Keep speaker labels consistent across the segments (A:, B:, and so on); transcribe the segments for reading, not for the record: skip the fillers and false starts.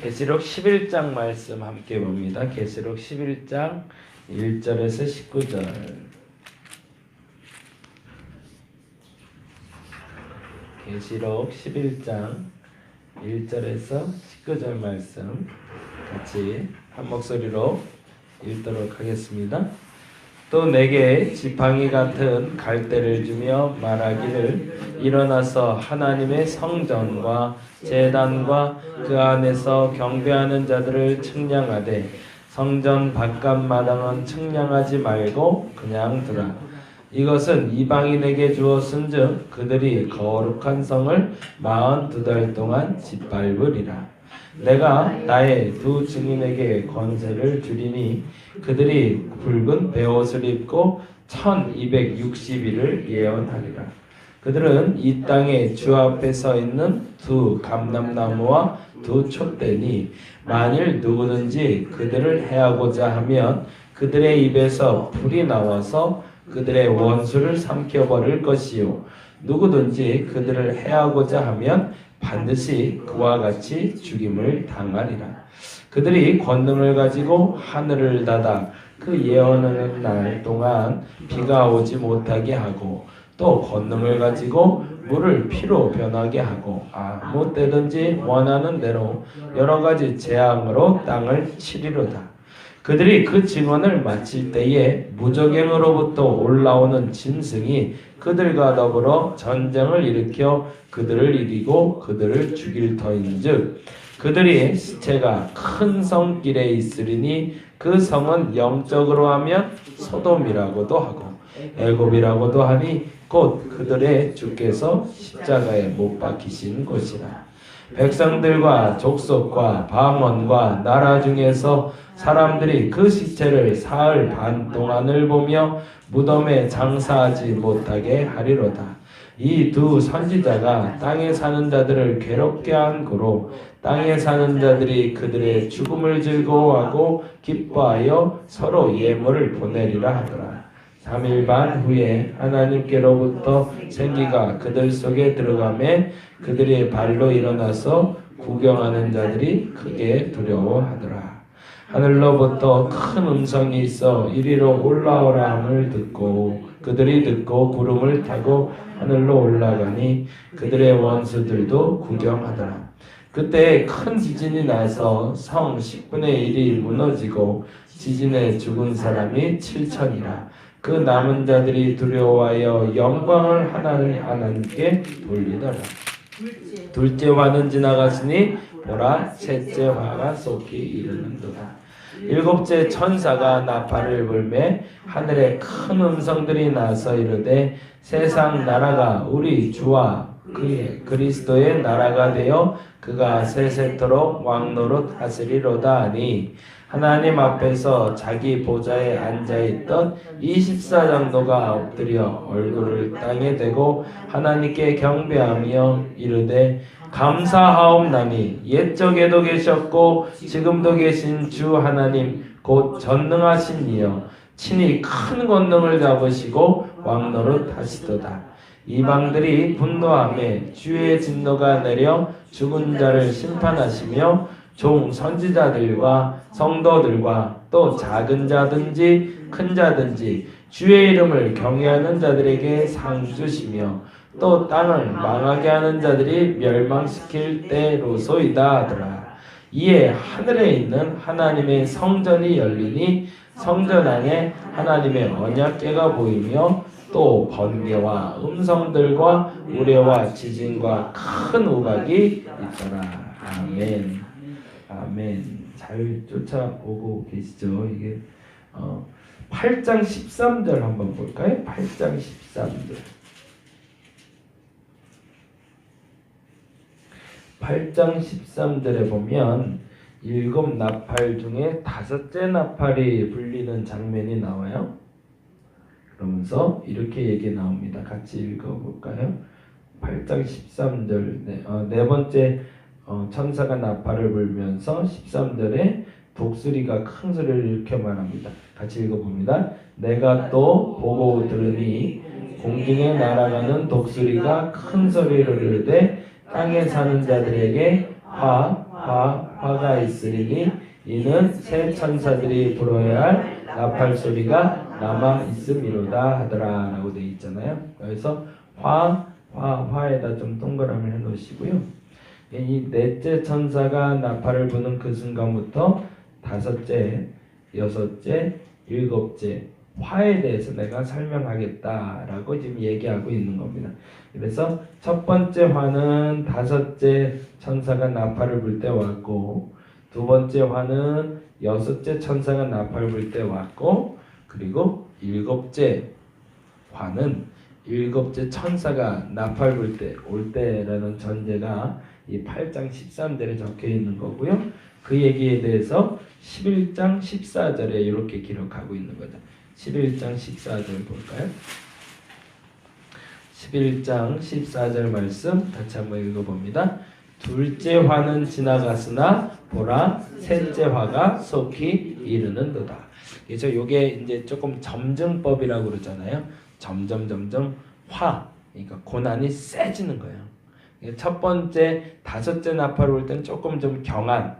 A: 계시록 11장 말씀 함께 봅니다. 계시록 11장 1절에서 19절. 계시록 11장 1절에서 19절 말씀 같이 한 목소리로 읽도록 하겠습니다. 또 내게 지팡이 같은 갈대를 주며 말하기를 일어나서 하나님의 성전과 제단과 그 안에서 경배하는 자들을 측량하되 성전 바깥 마당은 측량하지 말고 그냥 두라. 이것은 이방인에게 주었은즉 그들이 거룩한 성을 42달 동안 짓밟으리라. 내가 나의 두 증인에게 권세를 주리니 그들이 붉은 베옷을 입고 1260일을 예언하리라. 그들은 이 땅에 주 앞에 서 있는 두 감람나무와 두 촛대니 만일 누구든지 그들을 해하고자 하면 그들의 입에서 불이 나와서 그들의 원수를 삼켜버릴 것이요 누구든지 그들을 해하고자 하면 반드시 그와 같이 죽임을 당하리라. 그들이 권능을 가지고 하늘을 닫아 그 예언하는 날 동안 비가 오지 못하게 하고 또 권능을 가지고 물을 피로 변하게 하고 아무 때든지 원하는 대로 여러 가지 재앙으로 땅을 치리로다. 그들이 그 증언을 마칠 때에 무적행으로부터 올라오는 짐승이 그들과 더불어 전쟁을 일으켜 그들을 이기고 그들을 죽일 터인즉 그들이 시체가 큰 성길에 있으리니 그 성은 영적으로 하면 소돔이라고도 하고 애굽이라고도 하니 곧 그들의 주께서 십자가에 못 박히신 곳이라. 백성들과 족속과 방언과 나라 중에서 사람들이 그 시체를 사흘 반 동안을 보며 무덤에 장사하지 못하게 하리로다. 이 두 선지자가 땅에 사는 자들을 괴롭게 한 고로 땅에 사는 자들이 그들의 죽음을 즐거워하고 기뻐하여 서로 예물을 보내리라 하더라. 3일 반 후에 하나님께로부터 생기가 그들 속에 들어가매 그들의 발로 일어나서 구경하는 자들이 크게 두려워하더라. 하늘로부터 큰 음성이 있어 이리로 올라오라 함을 듣고 그들이 듣고 구름을 타고 하늘로 올라가니 그들의 원수들도 구경하더라. 그때 큰 지진이 나서 성 10분의 1이 무너지고 지진에 죽은 사람이 7천이라. 그 남은 자들이 두려워하여 영광을 하나님께 돌리더라. 둘째 화는 지나갔으니 보라 셋째 화가 속히 이르는도다. 일곱째 천사가 나팔을 불매 하늘에 큰 음성들이 나서 이르되 세상 나라가 우리 주와 그의 그리스도의 나라가 되어 그가 세세토록 왕노릇 하시리로다 하니 하나님 앞에서 자기 보좌에 앉아있던 24장도가 엎드려 얼굴을 땅에 대고 하나님께 경배하며 이르되 감사하옵나니 옛적에도 계셨고 지금도 계신 주 하나님 곧 전능하신 이여 친히 큰 권능을 잡으시고 왕노릇 하시도다. 이방들이 분노하며 주의 진노가 내려 죽은 자를 심판하시며 종 선지자들과 성도들과 또 작은 자든지 큰 자든지 주의 이름을 경외하는 자들에게 상 주시며 또 땅을 망하게 하는 자들이 멸망시킬 때로소이다 하더라. 이에 하늘에 있는 하나님의 성전이 열리니 성전 안에 하나님의 언약궤가 보이며 또 번개와 음성들과 우레와 지진과 큰 우박이 있더라. 아멘. 아멘. 잘 쫓아오고 계시죠? 이게 8장 13절 한번 볼까요? 8장 13절. 8장 13절에 보면 7 나팔 중에 5째 나팔이 불리는 장면이 나와요. 그러면서 이렇게 얘기 나옵니다. 같이 읽어볼까요? 8장 13절 네 번째 천사가 나팔을 불면서 13절에 독수리가 큰 소리를 일으켜 말합니다. 같이 읽어봅니다. 내가 또 보고 들으니 공중에 날아가는 독수리가 큰 소리를 이르되 땅에 사는 자들에게 화가 있으리니 이는 새 천사들이 불어야 할 나팔 소리가 남아 있음이로다 하더라 라고 되어 있잖아요. 그래서 화에다 좀 동그라미를 해 놓으시고요. 이 넷째 천사가 나팔을 부는 그 순간부터 다섯째, 여섯째, 일곱째 화에 대해서 내가 설명하겠다라고 지금 얘기하고 있는 겁니다. 그래서 첫 번째 화는 다섯째 천사가 나팔을 불 때 왔고, 두 번째 화는 여섯째 천사가 나팔을 불 때 왔고, 그리고 일곱째 화는 일곱째 천사가 나팔 불 때 올 때라는 전제가 이 8장 13절에 적혀 있는 거고요. 그 얘기에 대해서 11장 14절에 이렇게 기록하고 있는 거죠. 11장 14절 볼까요? 11장 14절 말씀 같이 한번 읽어봅니다. 둘째 화는 지나갔으나 보라 셋째 화가 속히 이르는도다. 그래서 요게 이제 조금 점증법이라고 그러잖아요. 점점 화, 그러니까 고난이 세지는 거예요. 첫 번째 다섯째 나팔 올 때는 조금 좀 경한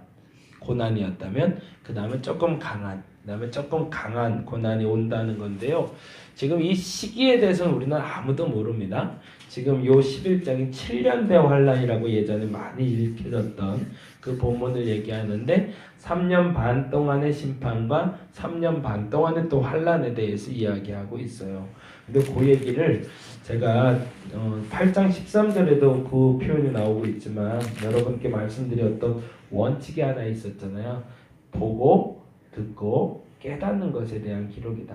A: 고난이었다면 그 다음에 조금 강한, 그 다음에 조금 강한 고난이 온다는 건데요. 지금 이 시기에 대해서는 우리는 아무도 모릅니다. 지금 요 11장이 7년대 환란이라고 예전에 많이 읽혀졌던 그 본문을 얘기하는데 3년 반 동안의 심판과 3년 반 동안의 또 환란에 대해서 이야기하고 있어요. 근데 그 얘기를 제가 8장 13절에도 그 표현이 나오고 있지만 여러분께 말씀드렸던 원칙이 하나 있었잖아요. 보고 듣고 깨닫는 것에 대한 기록이다.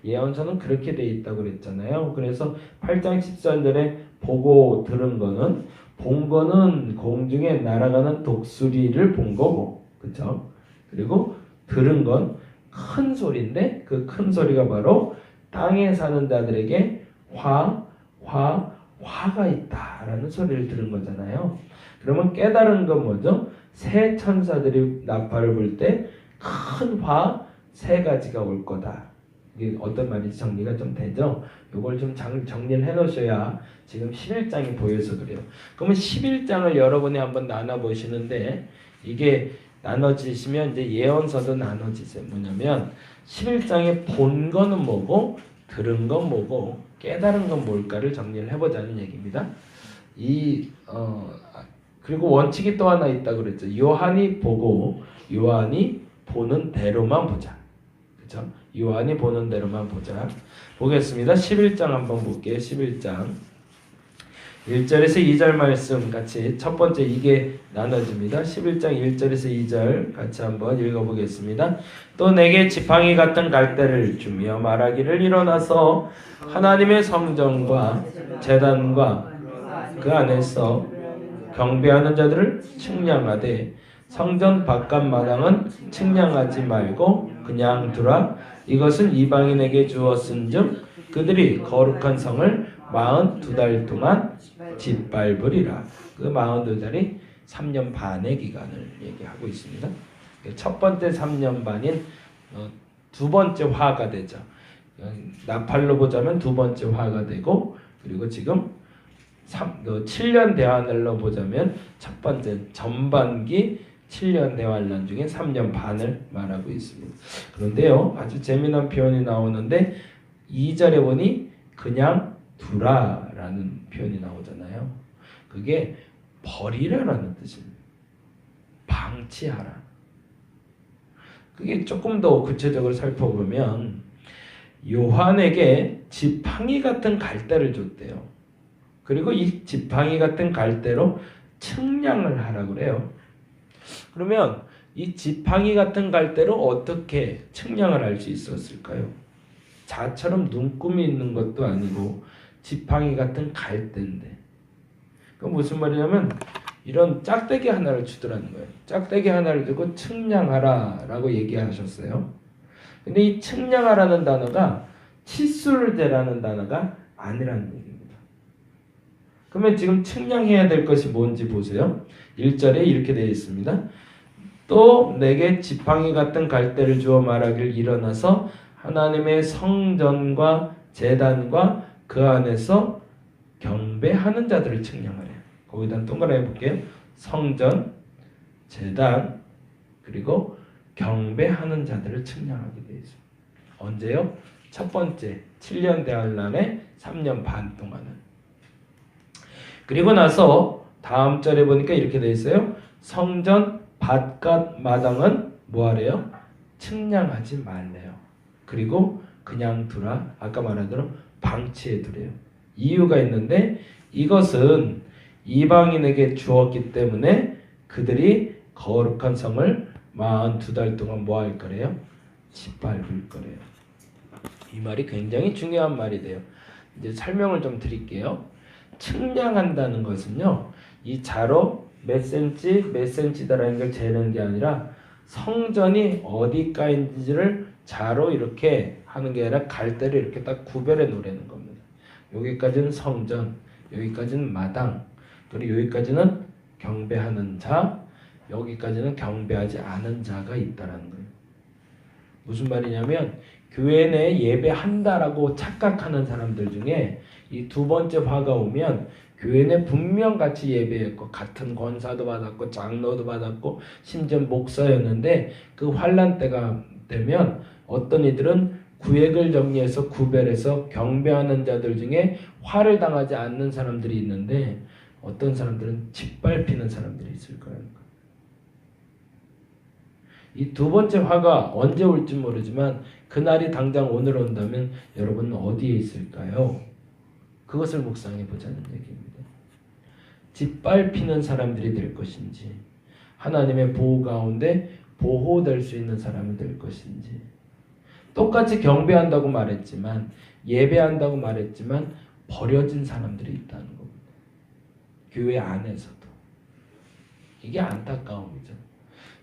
A: 예언서는 그렇게 돼 있다고 그랬잖아요. 그래서 8장 13절에 보고 들은 거는, 본 거는 공중에 날아가는 독수리를 본 거고, 그렇죠? 그리고 들은 건 큰 소리인데 그 큰 소리가 바로 땅에 사는 자들에게 화가 있다라는 소리를 들은 거잖아요. 그러면 깨달은 건 뭐죠? 새 천사들이 나팔을 불 때 큰 화 세 가지가 올 거다. 이게 어떤 말인지 정리가 좀 되죠? 이걸 좀 정리를 해 놓으셔야 지금 11장이 보여서 그래요. 그러면 11장을 여러분이 한번 나눠 보시는데, 이게 나눠지시면 이제 예언서도 나눠지세요. 뭐냐면 11장에 본 거는 뭐고 들은 건 뭐고 깨달은 건 뭘까를 정리를 해보자는 얘기입니다. 그리고 원칙이 또 하나 있다고 그랬죠. 요한이 보고 요한이 보는 대로만 보자. 그렇죠? 요한이 보는 대로만 보자. 보겠습니다. 11장 한번 볼게요. 11장 1절에서 2절 말씀 같이 첫 번째 이게 나눠집니다. 11장 1절에서 2절 같이 한번 읽어보겠습니다. 또 내게 지팡이 같은 갈대를 주며 말하기를 일어나서 하나님의 성전과 제단과 그 안에서 경배하는 자들을 측량하되 성전 바깥 마당은 측량하지 말고 그냥 두라. 이것은 이방인에게 주었은즉 그들이 거룩한 성을 42달 동안 짓밟으리라. 그 42달이 3년 반의 기간을 얘기하고 있습니다. 첫 번째 3년 반인 두 번째 화가 되죠. 나팔로 보자면 두 번째 화가 되고, 그리고 지금 7년 대환란로 보자면 첫 번째 전반기 7년 대환란 중에 3년 반을 말하고 있습니다. 그런데요, 아주 재미난 표현이 나오는데 2절에 보니 그냥 두라라는 표현이 나오잖아요. 그게 버리라라는 뜻입니다. 방치하라. 그게 조금 더 구체적으로 살펴보면 요한에게 지팡이 같은 갈대를 줬대요. 그리고 이 지팡이 같은 갈대로 측량을 하라고 그래요. 그러면 이 지팡이 같은 갈대로 어떻게 측량을 할 수 있었을까요? 자처럼 눈금이 있는 것도 아니고 지팡이 같은 갈대인데, 그 무슨 말이냐면 이런 짝대기 하나를 주더라는 거예요. 짝대기 하나를 주고 측량하라 라고 얘기하셨어요. 근데 이 측량하라는 단어가 치수를 재라는 단어가 아니라는 얘기입니다. 그러면 지금 측량해야 될 것이 뭔지 보세요. 1절에 이렇게 되어 있습니다. 또 내게 지팡이 같은 갈대를 주어 말하길 일어나서 하나님의 성전과 제단과 그 안에서 경배하는 자들을 측량하래. 거기다 동그라미 볼게요. 성전, 제단, 그리고 경배하는 자들을 측량하게 되어 있습니다. 언제요? 첫 번째 7년 대환란의 3년 반 동안은. 그리고 나서 다음 절에 보니까 이렇게 되어 있어요. 성전 밭갓 마당은 뭐하래요? 측량하지 말래요. 그리고 그냥 두라. 아까 말한 대로 방치해 두래요. 이유가 있는데 이것은 이방인에게 주었기 때문에 그들이 거룩한 성을 42달 동안 뭐 할 거래요? 짓밟을 거래요. 이 말이 굉장히 중요한 말이 돼요. 이제 설명을 좀 드릴게요. 측량한다는 것은요, 이 자로 몇 센치다라는 걸 재는 게 아니라 성전이 어디까지인지를 자로 이렇게 하는 게 아니라 갈대로 이렇게 딱 구별해 놓으라는 겁니다. 여기까지는 성전, 여기까지는 마당, 그리고 여기까지는 경배하는 자, 여기까지는 경배하지 않은 자가 있다라는 거예요. 무슨 말이냐면 교회 내에 예배한다라고 착각하는 사람들 중에 이 두 번째 화가 오면 교회 내 분명 같이 예배했고 같은 권사도 받았고 장로도 받았고 심지어 목사였는데 그 환란 때가 되면 어떤 이들은 구획을 정리해서 구별해서 경배하는 자들 중에 화를 당하지 않는 사람들이 있는데 어떤 사람들은 짓밟히는 사람들이 있을 거라는 거예요. 이 두 번째 화가 언제 올지 모르지만 그날이 당장 오늘 온다면 여러분은 어디에 있을까요? 그것을 묵상해 보자는 얘기입니다. 짓밟히는 사람들이 될 것인지 하나님의 보호 가운데 보호될 수 있는 사람이 될 것인지 똑같이 경배한다고 말했지만 예배한다고 말했지만 버려진 사람들이 있다는 겁니다. 교회 안에서도. 이게 안타까움이죠.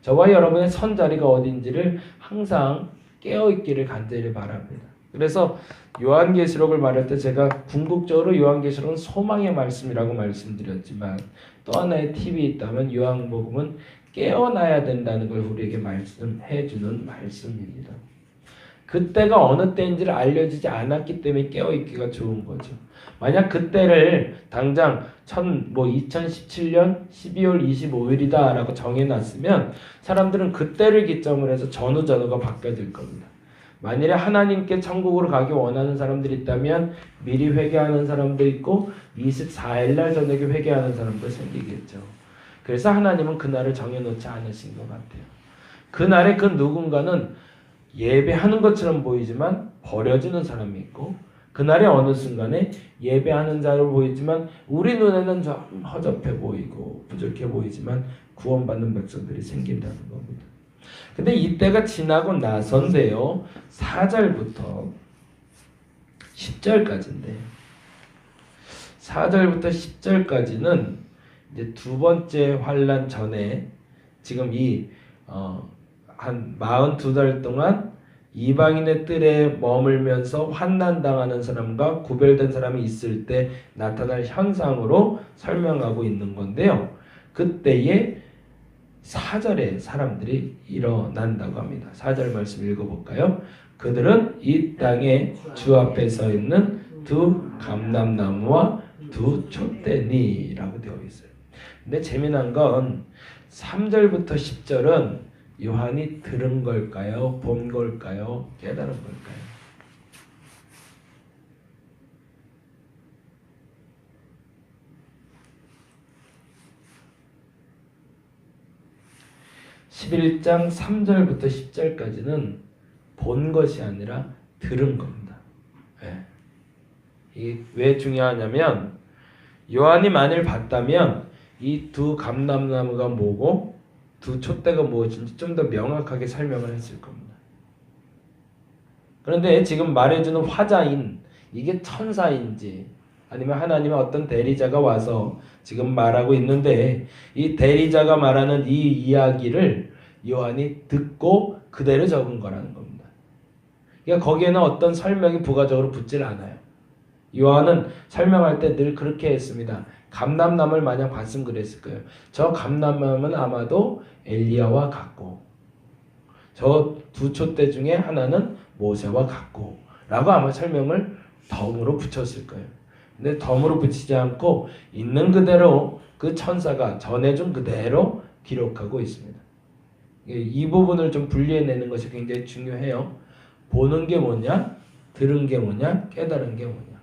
A: 저와 여러분의 선자리가 어딘지를 항상 깨어있기를 간절히 바랍니다. 그래서 요한계시록을 말할 때 제가 궁극적으로 요한계시록은 소망의 말씀이라고 말씀드렸지만 또 하나의 팁이 있다면 요한복음은 깨어나야 된다는 걸 우리에게 말씀해주는 말씀입니다. 그때가 어느 때인지를 알려지지 않았기 때문에 깨어있기가 좋은 거죠. 만약 그때를 당장 2017년 12월 25일이다 라고 정해놨으면 사람들은 그때를 기점으로 해서 전후가 바뀌어질 겁니다. 만일에 하나님께 천국으로 가기 원하는 사람들이 있다면 미리 회개하는 사람도 있고 24일날 저녁에 회개하는 사람도 생기겠죠. 그래서 하나님은 그날을 정해놓지 않으신 것 같아요. 그날에 그 누군가는 예배하는 것처럼 보이지만 버려지는 사람이 있고 그날의 어느 순간에 예배하는 자로 보이지만 우리 눈에는 좀 허접해 보이고 부족해 보이지만 구원받는 백성들이 생긴다는 겁니다. 근데 이때가 지나고 나선데요. 4절부터 10절까지인데 4절부터 10절까지는 이제 두 번째 환란 전에 지금 한 42달 동안 이방인의 뜰에 머물면서 환난당하는 사람과 구별된 사람이 있을 때 나타날 현상으로 설명하고 있는 건데요. 그때에 4절에 사람들이 일어난다고 합니다. 4절 말씀 읽어볼까요? 그들은 이 땅에 주 앞에 서 있는 두 감람나무와 두 촛대니라고 되어 있어요. 근데 재미난 건 3절부터 10절은 요한이 들은 걸까요? 본 걸까요? 깨달은 걸까요? (11장) 3절부터 10절까지는 본 것이 아니라 들은 겁니다. 네. 이게 왜 중요하냐면 요한이 만일 봤다면 이 두 감람나무가 뭐고 두 촛대가 무엇인지 좀 더 명확하게 설명을 했을 겁니다. 그런데 지금 말해주는 화자인 이게 천사인지 아니면 하나님의 어떤 대리자가 와서 지금 말하고 있는데 이 대리자가 말하는 이 이야기를 요한이 듣고 그대로 적은 거라는 겁니다. 그러니까 거기에는 어떤 설명이 부가적으로 붙질 않아요. 요한은 설명할 때 늘 그렇게 했습니다. 감람나무를 만약 봤으면 그랬을 거예요. 저 감람나무는 아마도 엘리야와 같고 저 두 촛대 중에 하나는 모세와 같고 라고 아마 설명을 덤으로 붙였을 거예요. 근데 덤으로 붙이지 않고 있는 그대로 그 천사가 전해준 그대로 기록하고 있습니다. 이 부분을 좀 분리해내는 것이 굉장히 중요해요. 보는 게 뭐냐, 들은 게 뭐냐, 깨달은 게 뭐냐.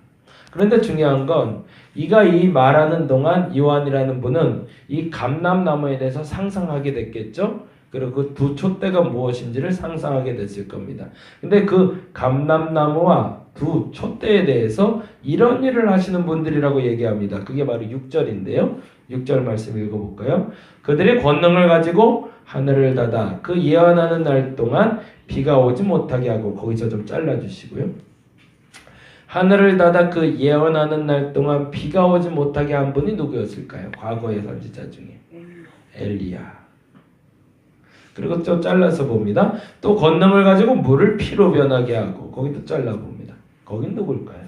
A: 그런데 중요한 건 이가 이 말하는 동안 요한이라는 분은 이 감람나무에 대해서 상상하게 됐겠죠. 그리고 그 두 촛대가 무엇인지를 상상하게 됐을 겁니다. 근데 그 감람나무와 두 촛대에 대해서 이런 일을 하시는 분들이라고 얘기합니다. 그게 바로 6절인데요. 6절 말씀 읽어볼까요? 그들의 권능을 가지고 하늘을 닫아 그 예언하는 날 동안 비가 오지 못하게 하고, 거기서 좀 잘라주시고요. 하늘을 닫아 그 예언하는 날 동안 비가 오지 못하게 한 분이 누구였을까요? 과거의 선지자 중에 엘리야. 그리고 또 잘라서 봅니다. 또 권능을 가지고 물을 피로 변하게 하고, 거기 또 잘라봅니다. 거긴 누굴까요?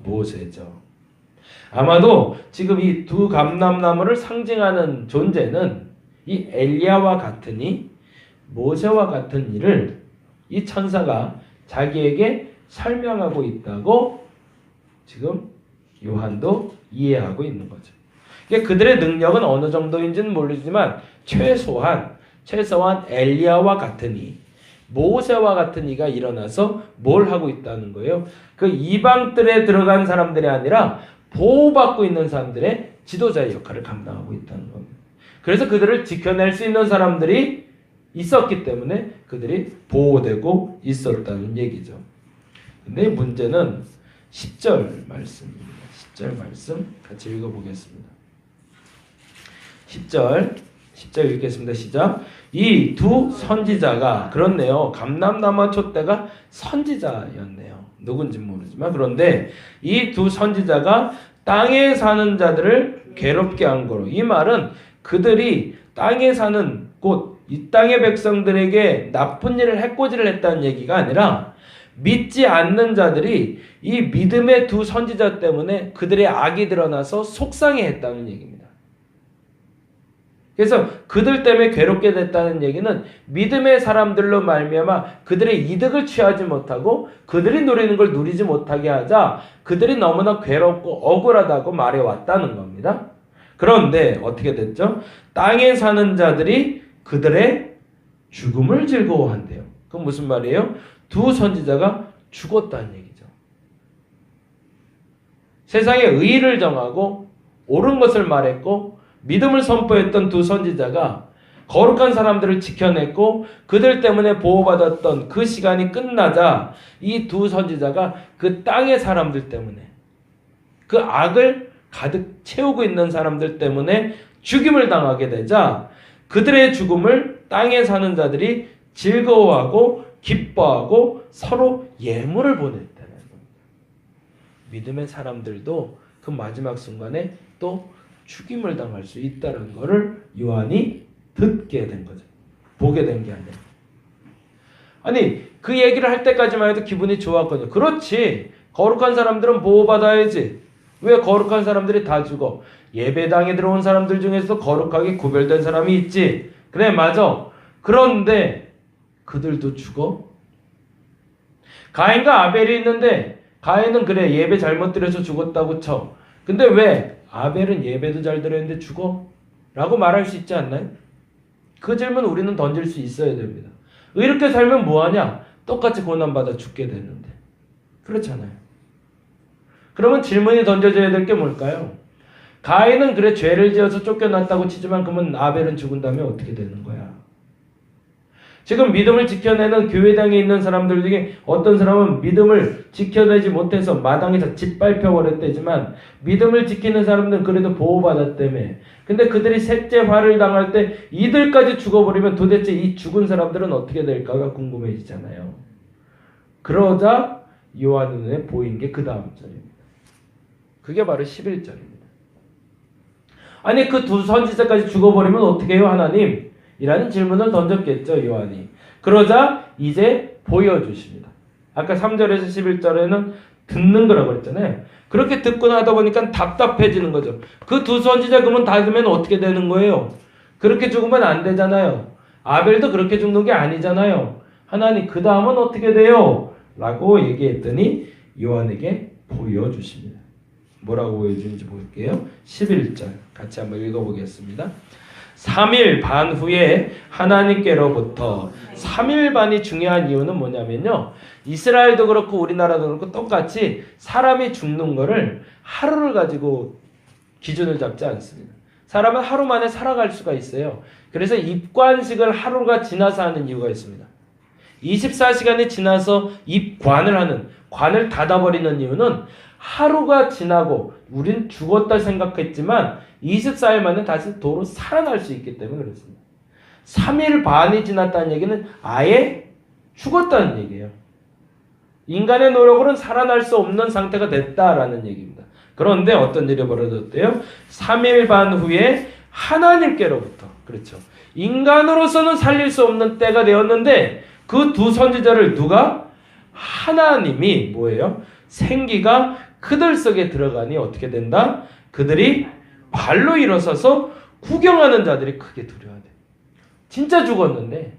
A: 모세죠. 아마도 지금 이 두 감람나무를 상징하는 존재는 이 엘리야와 같으니 모세와 같은 일을 이 천사가 자기에게 설명하고 있다고 지금 요한도 이해하고 있는 거죠. 그들의 능력은 어느 정도인지는 모르지만 최소한 엘리야와 같으니, 모세와 같은 이가 일어나서 뭘 하고 있다는 거예요? 그 이방들에 들어간 사람들이 아니라 보호받고 있는 사람들의 지도자의 역할을 감당하고 있다는 겁니다. 그래서 그들을 지켜낼 수 있는 사람들이 있었기 때문에 그들이 보호되고 있었다는 얘기죠. 근데 문제는 10절 말씀입니다. 10절 말씀 같이 읽어보겠습니다. 10절 읽겠습니다. 시작. 이 두 선지자가, 그렇네요. 감람나무 촛대가 선지자였네요. 누군지 모르지만. 그런데 이 두 선지자가 땅에 사는 자들을 괴롭게 한 거로, 이 말은 그들이 땅에 사는 곳, 이 땅의 백성들에게 나쁜 일을 해코지를 했다는 얘기가 아니라 믿지 않는 자들이 이 믿음의 두 선지자 때문에 그들의 악이 드러나서 속상해했다는 얘기입니다. 그래서 그들 때문에 괴롭게 됐다는 얘기는 믿음의 사람들로 말미암아 그들의 이득을 취하지 못하고 그들이 누리는 걸 누리지 못하게 하자 그들이 너무나 괴롭고 억울하다고 말해왔다는 겁니다. 그런데 어떻게 됐죠? 땅에 사는 자들이 그들의 죽음을 즐거워한대요. 그건 무슨 말이에요? 두 선지자가 죽었다는 얘기죠. 세상에 의의를 정하고 옳은 것을 말했고 믿음을 선포했던 두 선지자가 거룩한 사람들을 지켜냈고 그들 때문에 보호받았던 그 시간이 끝나자 이 두 선지자가 그 땅의 사람들 때문에, 그 악을 가득 채우고 있는 사람들 때문에 죽임을 당하게 되자 그들의 죽음을 땅에 사는 자들이 즐거워하고 기뻐하고 서로 예물을 보냈다는 겁니다. 믿음의 사람들도 그 마지막 순간에 또 죽임을 당할 수 있다는 것을 요한이 듣게 된 거죠. 보게 된 게 아니라. 아니, 그 얘기를 할 때까지만 해도 기분이 좋았거든요. 그렇지. 거룩한 사람들은 보호받아야지. 왜 거룩한 사람들이 다 죽어? 예배당에 들어온 사람들 중에서 거룩하게 구별된 사람이 있지. 그래, 맞아. 그런데 그들도 죽어? 가인과 아벨이 있는데 가인은 그래 예배 잘못 드려서 죽었다고 쳐. 근데 왜 아벨은 예배도 잘 드렸는데 죽어? 라고 말할 수 있지 않나요? 그 질문 우리는 던질 수 있어야 됩니다. 이렇게 살면 뭐하냐? 똑같이 고난받아 죽게 되는데. 그렇잖아요. 그러면 질문이 던져져야 될 게 뭘까요? 가인은 그래 죄를 지어서 쫓겨났다고 치지만 그러면 아벨은 죽은다면 어떻게 되는 거야? 지금 믿음을 지켜내는 교회당에 있는 사람들 중에 어떤 사람은 믿음을 지켜내지 못해서 마당에서 짓밟혀버렸대지만 믿음을 지키는 사람들은 그래도 보호받았다며. 근데 그들이 셋째 화를 당할 때 이들까지 죽어버리면 도대체 이 죽은 사람들은 어떻게 될까가 궁금해지잖아요. 그러자 요한 눈에 보인 게 그 다음 절입니다. 그게 바로 11절입니다. 아니 그 두 선지자까지 죽어버리면 어떻게 해요 하나님? 이라는 질문을 던졌겠죠 요한이. 그러자 이제 보여주십니다. 아까 3절에서 11절에는 듣는 거라고 그랬잖아요. 그렇게 듣고 나다 보니까 답답해지는 거죠. 그 두 선지자 그러면 닫으면 어떻게 되는 거예요? 그렇게 죽으면 안 되잖아요. 아벨도 그렇게 죽는 게 아니잖아요. 하나님 그 다음은 어떻게 돼요? 라고 얘기했더니 요한에게 보여주십니다. 뭐라고 보여주는지 볼게요. 11절 같이 한번 읽어보겠습니다. 3일 반 후에 하나님께로부터 3일 반이 중요한 이유는 뭐냐면요. 이스라엘도 그렇고 우리나라도 그렇고 똑같이 사람이 죽는 거를 하루를 가지고 기준을 잡지 않습니다. 사람은 하루 만에 살아갈 수가 있어요. 그래서 입관식을 하루가 지나서 하는 이유가 있습니다. 24시간이 지나서 입관을 하는, 관을 닫아버리는 이유는 하루가 지나고 우린 죽었다 생각했지만 24일 만에 다시 도로 살아날 수 있기 때문에 그렇습니다. 3일 반이 지났다는 얘기는 아예 죽었다는 얘기예요. 인간의 노력으로는 살아날 수 없는 상태가 됐다라는 얘기입니다. 그런데 어떤 일이 벌어졌대요? 3일 반 후에 하나님께로부터, 그렇죠. 인간으로서는 살릴 수 없는 때가 되었는데 그 두 선지자를 누가? 하나님이 뭐예요? 생기가 그들 속에 들어가니 어떻게 된다? 그들이 발로 일어서서 구경하는 자들이 크게 두려워하대. 진짜 죽었는데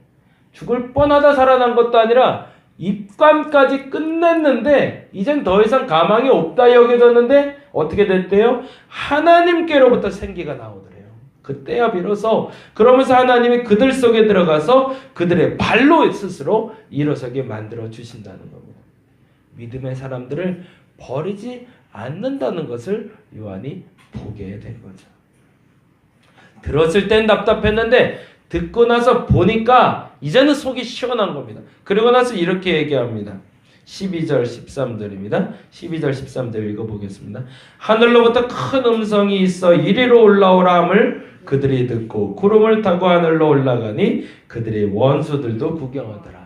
A: 죽을 뻔하다 살아난 것도 아니라 입관까지 끝냈는데 이젠 더 이상 가망이 없다 여겨졌는데 어떻게 됐대요? 하나님께로부터 생기가 나오더래요. 그때야 비로소 그러면서 하나님이 그들 속에 들어가서 그들의 발로 스스로 일어서게 만들어 주신다는 겁니다. 믿음의 사람들을 버리지 않는다는 것을 요한이 보게 된 거죠. 들었을 땐 답답했는데 듣고 나서 보니까 이제는 속이 시원한 겁니다. 그리고 나서 이렇게 얘기합니다. 12절 13절입니다. 12절 13절 읽어보겠습니다. 하늘로부터 큰 음성이 있어 이리로 올라오라 함을 그들이 듣고 구름을 타고 하늘로 올라가니 그들의 원수들도 구경하더라.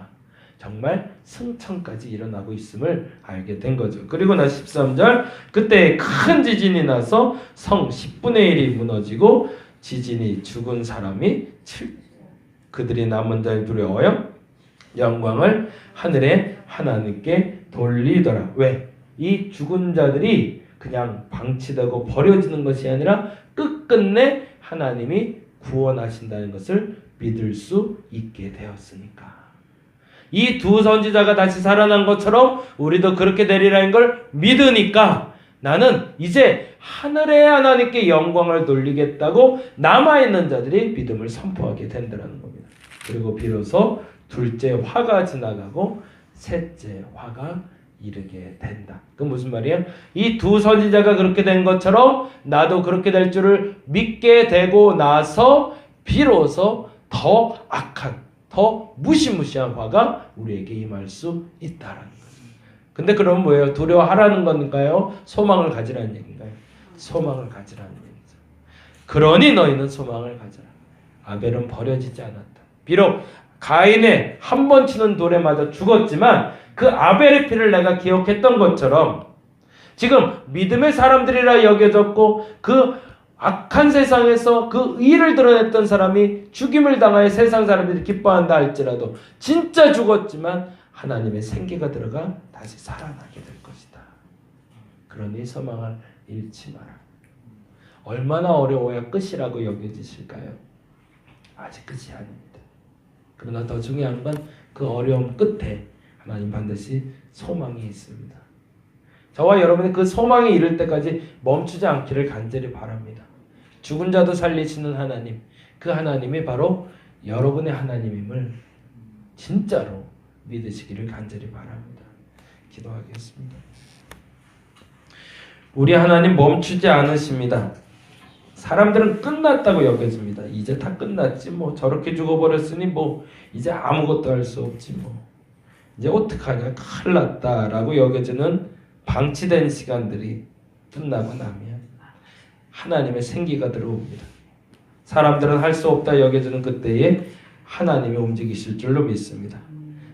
A: 정말 승천까지 일어나고 있음을 알게 된 거죠. 그리고 나 13절 그때 큰 지진이 나서 성 10분의 1이 무너지고 지진이 죽은 사람이 그들이 남은 자를 두려워요. 영광을 하늘의 하나님께 돌리더라. 왜? 이 죽은 자들이 그냥 방치되고 버려지는 것이 아니라 끝끝내 하나님이 구원하신다는 것을 믿을 수 있게 되었으니까. 이 두 선지자가 다시 살아난 것처럼 우리도 그렇게 되리라는 걸 믿으니까 나는 이제 하늘의 하나님께 영광을 돌리겠다고 남아있는 자들이 믿음을 선포하게 된다는 겁니다. 그리고 비로소 둘째 화가 지나가고 셋째 화가 이르게 된다. 그 무슨 말이에요? 이 두 선지자가 그렇게 된 것처럼 나도 그렇게 될 줄을 믿게 되고 나서 비로소 더 악한, 더 무시무시한 화가 우리에게 임할 수 있다라는 거죠. 근데 그럼 뭐예요? 두려워하라는 건가요? 소망을 가지라는 얘기인가요? 소망을 가지라는 얘기죠. 그러니 너희는 소망을 가져라. 아벨은 버려지지 않았다. 비록 가인의 한 번 치는 돌에 맞아 죽었지만 그 아벨의 피를 내가 기억했던 것처럼 지금 믿음의 사람들이라 여겨졌고 그 악한 세상에서 그 의를 드러냈던 사람이 죽임을 당하여 세상 사람들이 기뻐한다 할지라도 진짜 죽었지만 하나님의 생기가 들어가 다시 살아나게 될 것이다. 그러니 소망을 잃지 마라. 얼마나 어려워야 끝이라고 여겨지실까요? 아직 끝이 아닙니다. 그러나 더 중요한 건 그 어려움 끝에 하나님 반드시 소망이 있습니다. 저와 여러분이 그 소망이 이를 때까지 멈추지 않기를 간절히 바랍니다. 죽은 자도 살리시는 하나님, 그 하나님이 바로 여러분의 하나님임을 진짜로 믿으시기를 간절히 바랍니다. 기도하겠습니다. 우리 하나님 멈추지 않으십니다. 사람들은 끝났다고 여겨집니다. 이제 다 끝났지 뭐 저렇게 죽어버렸으니 뭐 이제 아무것도 할 수 없지 뭐 이제 어떡하냐 큰일 났다라고 여겨지는 방치된 시간들이 끝나고 나면 하나님의 생기가 들어옵니다. 사람들은 할 수 없다 여겨지는 그때에 하나님이 움직이실 줄로 믿습니다.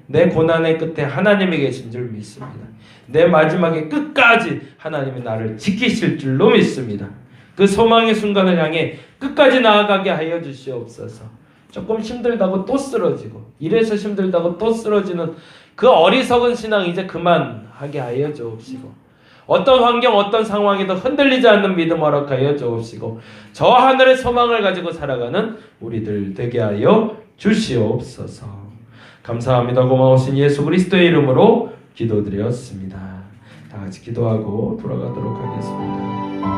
A: 내 고난의 끝에 하나님이 계신 줄 믿습니다. 내 마지막에 끝까지 하나님이 나를 지키실 줄로 믿습니다. 그 소망의 순간을 향해 끝까지 나아가게 하여 주시옵소서. 조금 힘들다고 또 쓰러지고 이래서 힘들다고 또 쓰러지는 그 어리석은 신앙 이제 그만하게 하여 주옵시고 어떤 환경 어떤 상황에도 흔들리지 않는 믿음 허락하여 주옵시고 저 하늘의 소망을 가지고 살아가는 우리들 되게 하여 주시옵소서. 감사합니다. 고마우신 예수 그리스도의 이름으로 기도드렸습니다. 다 같이 기도하고 돌아가도록 하겠습니다.